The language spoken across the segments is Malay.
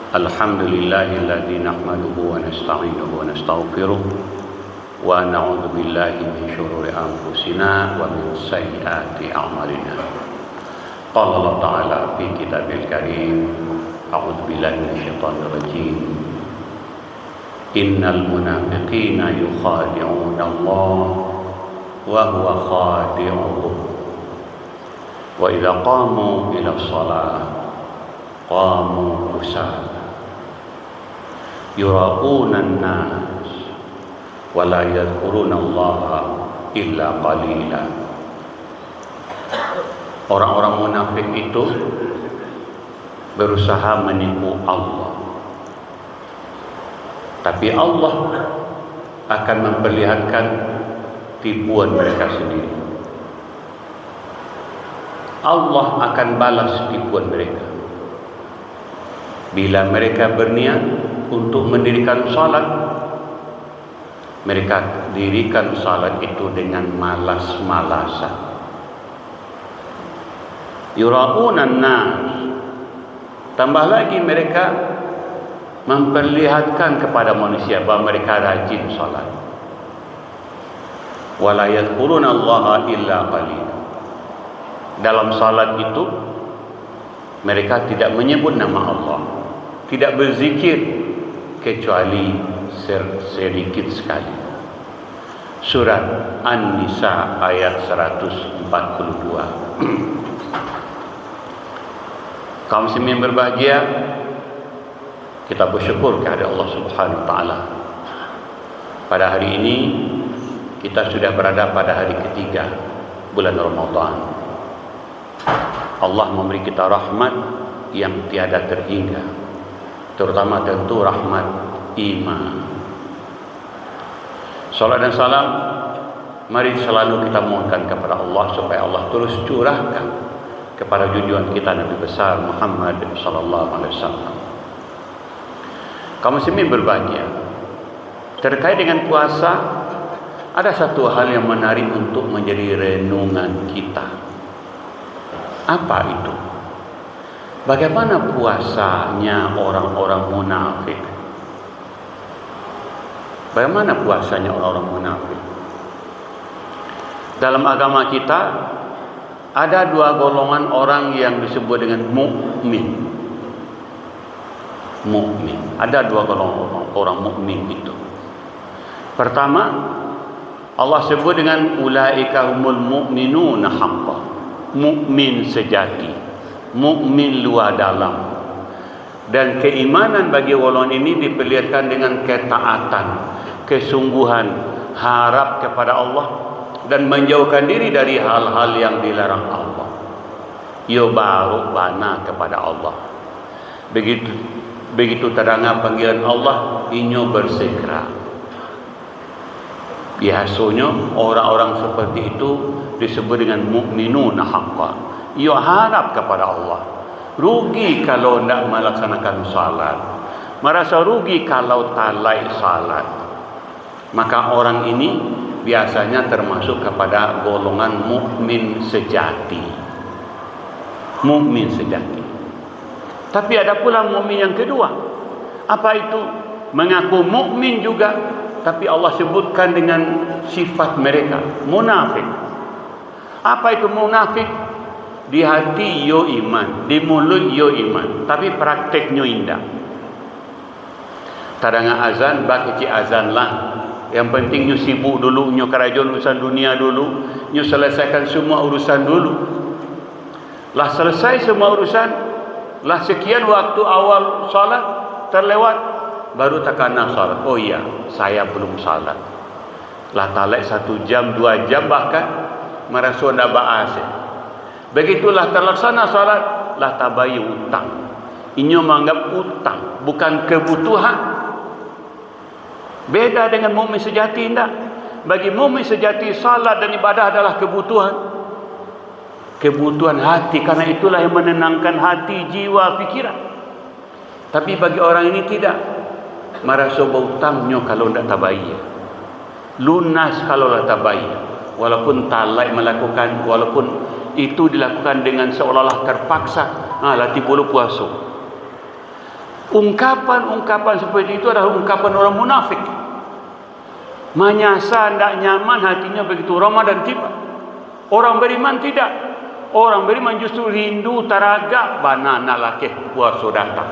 Alhamdulillahilladzi nahmaduhu wa nasta'inuhu wa nastaghfiruh wa na'udzu billahi min syururi anfusina wa min sayyiati a'malina. Qala Allah Ta'ala fi kitabil karim, a'udzu billahi minasyaitonir rajim. Innal munafiqina yukhadi'una Allah wa huwa khadi'uhum wa idza qamu ila shalah qamu kusala yura'una an-nas wa la yadhkuruna Allah illa qalila. Orang-orang munafik itu berusaha menipu Allah, tapi Allah akan memperlihatkan tipuan mereka sendiri. Allah akan balas tipuan mereka bila mereka berniat untuk mendirikan salat. Mereka dirikan salat itu dengan malas-malasan. Yura'unan nas, tambah lagi mereka memperlihatkan kepada manusia bahawa mereka rajin salat. Wala yadhkuruna Allah illa qalila. Dalam salat itu mereka tidak menyebut nama Allah, tidak berzikir kecuali sedikit sekali. Surat An-Nisa ayat 142. Kaum muslimin berbahagia, kita bersyukur kepada Allah Subhanahu wa taala. Pada hari ini kita sudah berada pada hari ketiga bulan Ramadan. Allah memberi kita rahmat yang tiada terhingga, terutama tentu rahmat iman. Salat dan salam mari selalu kita mohonkan kepada Allah supaya Allah terus curahkan kepada junjungan kita Nabi besar Muhammad sallallahu alaihi wasallam. Kaum muslimin berbahagia, terkait dengan puasa ada satu hal yang menarik untuk menjadi renungan kita. Apa itu? Bagaimana puasanya orang-orang munafik? Bagaimana puasanya orang-orang munafik? Dalam agama kita ada dua golongan orang yang disebut dengan mukmin. Mukmin. Ada dua golongan orang mukmin itu. Pertama, Allah sebut dengan ulaika humul mu'minuna haqqan. Mukmin sejati, mukmin luar dalam. Dan keimanan bagi golongan ini diperlihatkan dengan ketaatan, kesungguhan, harap kepada Allah dan menjauhkan diri dari hal-hal yang dilarang Allah. Yo baru bana kepada Allah. Begitu terdengar panggilan Allah, inyo bersegera. Biasanya orang-orang seperti itu disebut dengan mukminuna haqqan. Ia harap kepada Allah. Rugi kalau tidak melaksanakan salat, merasa rugi kalau talai salat. Maka orang ini biasanya termasuk kepada golongan mukmin sejati. Mukmin sejati. Tapi ada pula mukmin yang kedua. Apa itu? Mengaku mukmin juga, tapi Allah sebutkan dengan sifat mereka munafik. Apa itu munafik? Di hati yo iman, di mulut yo iman, tapi prakteknya indah. Tadanga azan, kecil azan lah. Yang penting nyo sibuk dulu, nyo kerajaan urusan dunia dulu, nyo selesaikan semua urusan dulu. Lah selesai semua urusan, lah sekian waktu awal salat terlewat, baru takana salat. Oh iya, saya belum salat. Lah talek 1 jam, 2 jam bahkan merasa ndak baase. Begitulah terlaksana salat, lah tabayi utang. Inyo menganggap utang bukan kebutuhan. Beda dengan mukmin sejati ndak. Bagi mukmin sejati salat dan ibadah adalah kebutuhan. Kebutuhan hati, karena itulah yang menenangkan hati, jiwa, fikiran. Tapi bagi orang ini tidak. Merasa berhutangnya kalau tidak tabayya. Lunas kalau tidak tabayya. Walaupun talak melakukan, walaupun itu dilakukan dengan seolah-olah terpaksa, latih bulu puasa. Ungkapan-ungkapan seperti itu adalah ungkapan orang munafik. Menyasa, tidak nyaman hatinya begitu Ramadan tiba. Orang beriman tidak. Orang beriman justru rindu taraga banana laki puasa datang.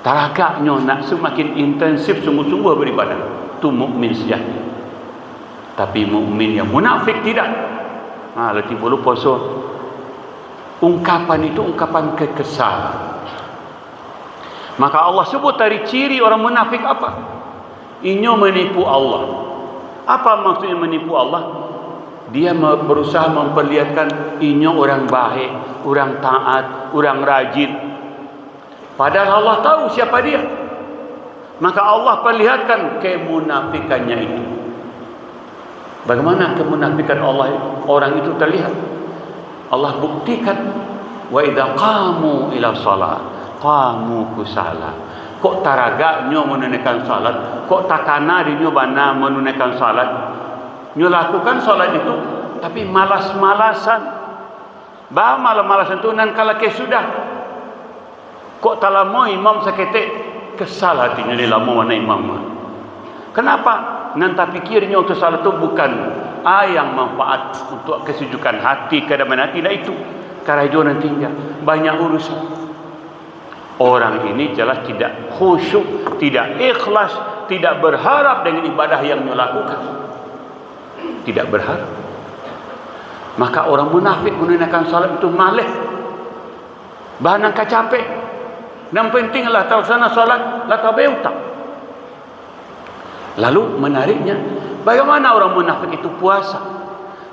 Taraganya nak semakin intensif sungguh-sungguh beribadah. Itu mukmin sejati. Tapi mukmin yang munafik tidak. Letih bulu puasa. Ungkapan itu ungkapan kekesalan. Maka Allah sebut dari ciri orang munafik apa? Inyo menipu Allah. Apa maksudnya menipu Allah? Dia berusaha memperlihatkan inyo orang baik, orang taat, orang rajin. Padahal Allah tahu siapa dia. Maka Allah perlihatkan kemunafikannya itu. Bagaimana kemunafikan orang itu terlihat? Allah buktikan, wa idza qamu ila shalah qamu kusala. Kok taraga nyo menunaikan salat, kok takana di nyo bana menunaikan salat. Nyo lakukan salat itu tapi malas-malasan. Bah malas-malasan tu nan kala ke sudah. Kok talamo imam sakete kesal hatinya di lamo mana imam. Kenapa? Nan tak pikirnya untuk salat itu bukan yang manfaat untuk kesejukan hati, kedamaian hati, tidak itu. Karajo nantinya banyak urusan. Orang ini jelas tidak khusyuk, tidak ikhlas, tidak berharap dengan ibadah yang dia lakukan. Tidak berharap. Maka orang munafik menunaikan salat itu malih. Bahan angka capek. Yang penting lah terlaksana salat, lah tabeutak. Lalu menariknya, bagaimana orang munafik itu puasa?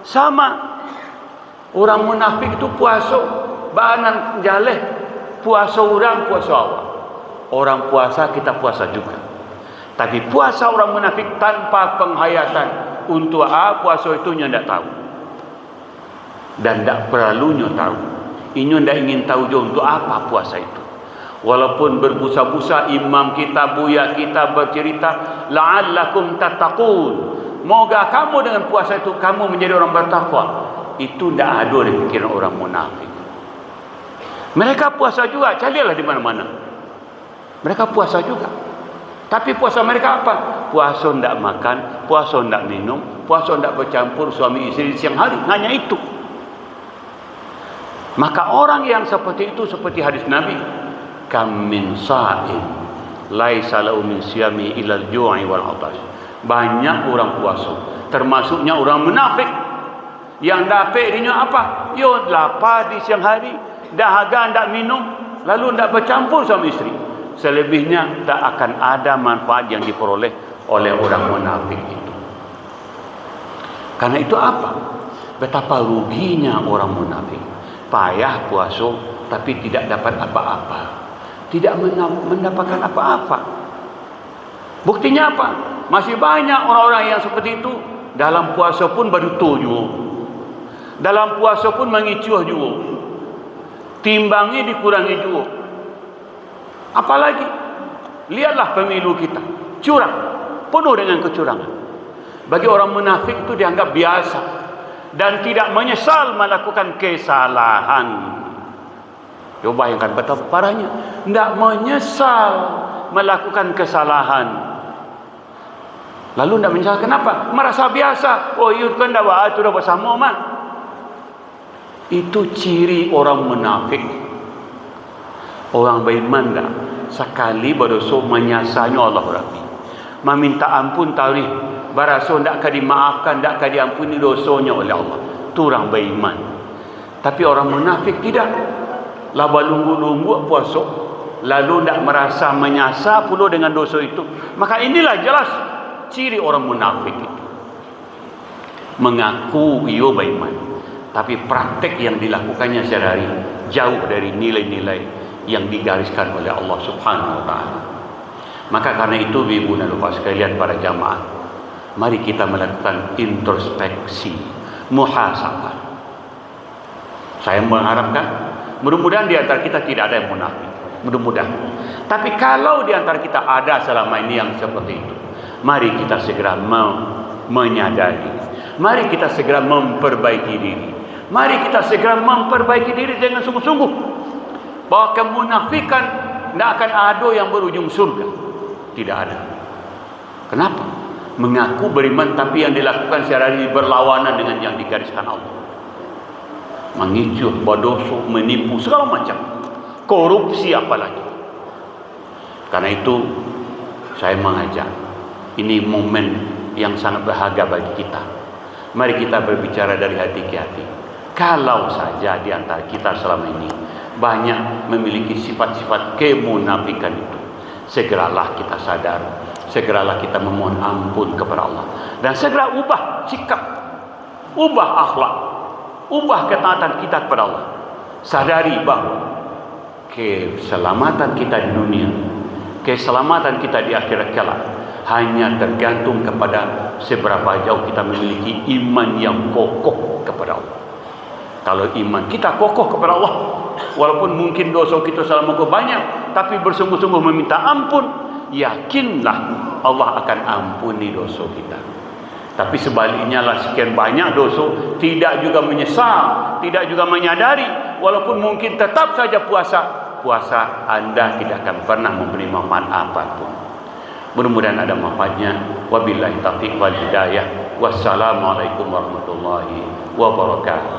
Sama. Orang munafik itu puasa, bahanan jaleh, puasa orang, puasa awak. Orang puasa, kita puasa juga. Tapi puasa orang munafik tanpa penghayatan. Untuk puasa itu dia tidak tahu. Dan tidak perlunya tahu. Ini tidak ingin tahu juga untuk apa puasa itu. Walaupun berbusa-busa imam kita, buya kita bercerita, la'allakum tattaqun. Moga kamu dengan puasa itu kamu menjadi orang bertakwa. Itu tidak ada di pikiran orang munafik. Mereka puasa juga, carilah di mana-mana. Mereka puasa juga. Tapi puasa mereka apa? Puasa tidak makan, puasa tidak minum, puasa tidak bercampur suami istri siang hari. Hanya itu. Maka orang yang seperti itu, seperti hadis Nabi, kam min sa'im laisa lahu min siyami illa al-ju'i wal 'atash. Banyak orang puasa, termasuknya orang munafik yang dapat dirinya apa? Yo lapar di siang hari, dahaga ndak minum, lalu ndak bercampur sama istri. Selebihnya tak akan ada manfaat yang diperoleh oleh orang munafik itu. Karena itu apa? Betapa ruginya orang munafik. Payah puasa tapi tidak dapat apa-apa. Tidak mendapatkan apa-apa. Buktinya apa? Masih banyak orang-orang yang seperti itu. Dalam puasa pun berdutur juga. Dalam puasa pun mengicuh juga. Timbangnya dikurangi juga. Apalagi lihatlah pemilu kita, curang, penuh dengan kecurangan. Bagi orang munafik itu dianggap biasa dan tidak menyesal melakukan kesalahan. Coba bayangkan betapa parahnya, tidak menyesal melakukan kesalahan. Lalu tidak menyesal kenapa? Merasa biasa. Oh, itu kan dah itu dah bersama mah. Itu ciri orang munafik. Orang beriman dah sekali berdosa menyasanya Allah Rabbi. Meminta ampun tarik berasa tidak akan dimaafkan, tidak akan diampuni dosanya oleh Allah. Itu orang beriman. Tapi orang munafik tidak. Laba lunggu-lunggu puasa, lalu tidak merasa menyasa pula dengan dosa itu. Maka inilah jelas ciri orang munafik itu. Mengaku ia beriman, tapi praktek yang dilakukannya sehari-hari jauh dari nilai-nilai yang digariskan oleh Allah Subhanahu wa taala. Maka karena itu ibu dan bapak sekalian para jamaah, mari kita melakukan introspeksi, muhasabah. Saya mengharapkan mudah-mudahan di antara kita tidak ada yang munafik. Mudah-mudahan. Tapi kalau di antara kita ada selama ini yang seperti itu, mari kita segera menyadari. Mari kita segera memperbaiki diri. Mari kita segera memperbaiki diri dengan sungguh-sungguh. Bahwa kemunafikan tidak akan ada yang berujung surga. Tidak ada. Kenapa? Mengaku beriman tapi yang dilakukan secara berlawanan dengan yang digariskan Allah. Mengicu, berdosa, menipu, segala macam. Korupsi apalagi. Karena itu saya mengajak, ini momen yang sangat berharga bagi kita. Mari kita berbicara dari hati ke hati. Kalau saja di antara kita selama ini banyak memiliki sifat-sifat kemunafikan itu, segeralah kita sadar, segeralah kita memohon ampun kepada Allah, dan segera ubah sikap, ubah akhlak, ubah ketaatan kita kepada Allah. Sadari bahwa keselamatan kita di dunia, keselamatan kita di akhirat kelak hanya tergantung kepada seberapa jauh kita memiliki iman yang kokoh kepada Allah. Kalau iman kita kokoh kepada Allah, walaupun mungkin dosa kita selama banyak, tapi bersungguh-sungguh meminta ampun, yakinlah Allah akan ampuni dosa kita. Tapi sebaliknya lah, sekian banyak dosa, tidak juga menyesal, tidak juga menyadari, walaupun mungkin tetap saja puasa Anda tidak akan pernah memberi manfaat apapun. Mudah-mudahan ada manfaatnya. Wabillahi taufiq wal hidayah. Wassalamualaikum warahmatullahi wabarakatuh.